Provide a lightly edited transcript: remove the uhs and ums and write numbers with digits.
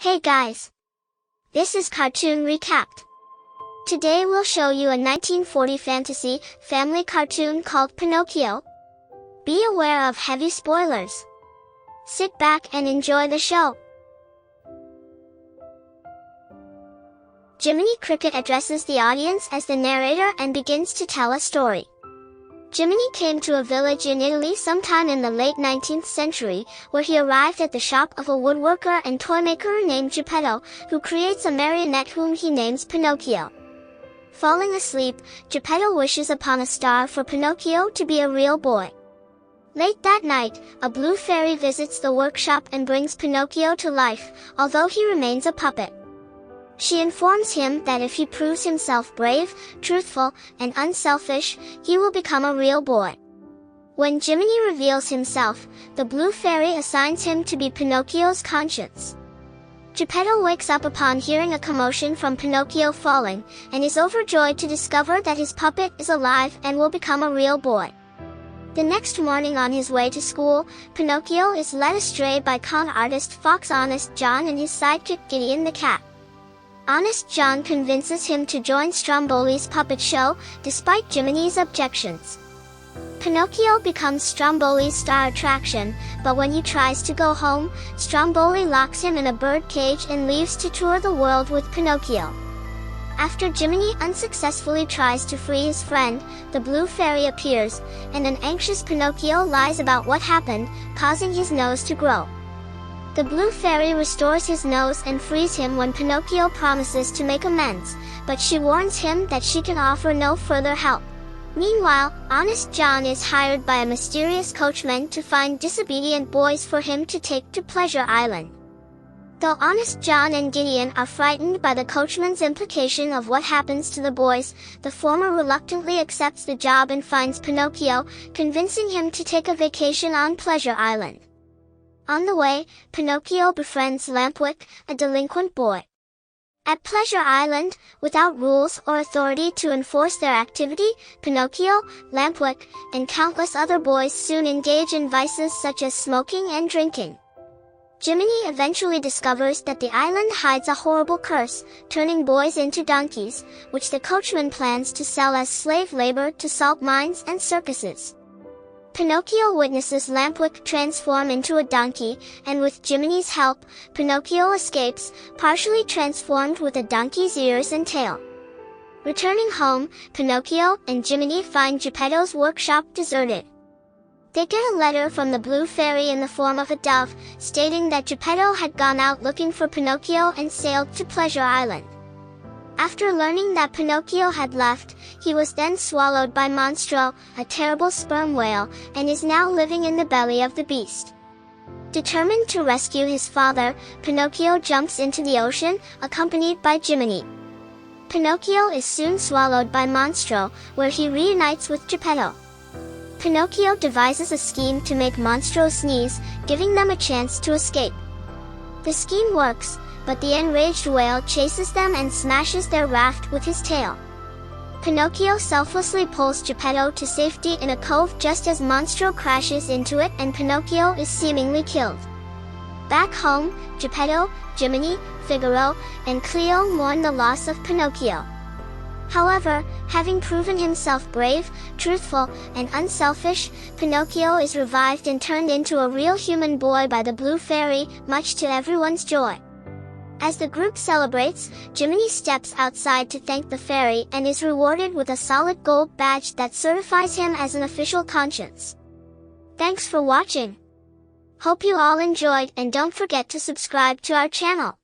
Hey guys! This is Cartoon Recapped. Today we'll show you a 1940 fantasy family cartoon called Pinocchio. Be aware of heavy spoilers. Sit back and enjoy the show. Jiminy Cricket addresses the audience as the narrator and begins to tell a story. Jiminy came to a village in Italy sometime in the late 19th century, where he arrived at the shop of a woodworker and toymaker named Geppetto, who creates a marionette whom he names Pinocchio. Falling asleep, Geppetto wishes upon a star for Pinocchio to be a real boy. Late that night, a blue fairy visits the workshop and brings Pinocchio to life, although he remains a puppet. She informs him that if he proves himself brave, truthful, and unselfish, he will become a real boy. When Jiminy reveals himself, the blue fairy assigns him to be Pinocchio's conscience. Geppetto wakes up upon hearing a commotion from Pinocchio falling, and is overjoyed to discover that his puppet is alive and will become a real boy. The next morning on his way to school, Pinocchio is led astray by con artist Fox Honest John and his sidekick Gideon the cat. Honest John convinces him to join Stromboli's puppet show, despite Jiminy's objections. Pinocchio becomes Stromboli's star attraction, but when he tries to go home, Stromboli locks him in a bird cage and leaves to tour the world with Pinocchio. After Jiminy unsuccessfully tries to free his friend, the blue fairy appears, and an anxious Pinocchio lies about what happened, causing his nose to grow. The blue fairy restores his nose and frees him when Pinocchio promises to make amends, but she warns him that she can offer no further help. Meanwhile, Honest John is hired by a mysterious coachman to find disobedient boys for him to take to Pleasure Island. Though Honest John and Gideon are frightened by the coachman's implication of what happens to the boys, the former reluctantly accepts the job and finds Pinocchio, convincing him to take a vacation on Pleasure Island. On the way, Pinocchio befriends Lampwick, a delinquent boy. At Pleasure Island, without rules or authority to enforce their activity, Pinocchio, Lampwick, and countless other boys soon engage in vices such as smoking and drinking. Jiminy eventually discovers that the island hides a horrible curse, turning boys into donkeys, which the coachman plans to sell as slave labor to salt mines and circuses. Pinocchio witnesses Lampwick transform into a donkey, and with Jiminy's help, Pinocchio escapes, partially transformed with a donkey's ears and tail. Returning home, Pinocchio and Jiminy find Geppetto's workshop deserted. They get a letter from the blue fairy in the form of a dove, stating that Geppetto had gone out looking for Pinocchio and sailed to Pleasure Island. After learning that Pinocchio had left, he was then swallowed by Monstro, a terrible sperm whale, and is now living in the belly of the beast. Determined to rescue his father, Pinocchio jumps into the ocean, accompanied by Jiminy. Pinocchio is soon swallowed by Monstro, where he reunites with Geppetto. Pinocchio devises a scheme to make Monstro sneeze, giving them a chance to escape. The scheme works, but the enraged whale chases them and smashes their raft with his tail. Pinocchio selflessly pulls Geppetto to safety in a cove just as Monstro crashes into it and Pinocchio is seemingly killed. Back home, Geppetto, Jiminy, Figaro, and Cleo mourn the loss of Pinocchio. However, having proven himself brave, truthful, and unselfish, Pinocchio is revived and turned into a real human boy by the blue fairy, much to everyone's joy. As the group celebrates, Jiminy steps outside to thank the fairy and is rewarded with a solid gold badge that certifies him as an official conscience. Thanks for watching. Hope you all enjoyed and don't forget to subscribe to our channel.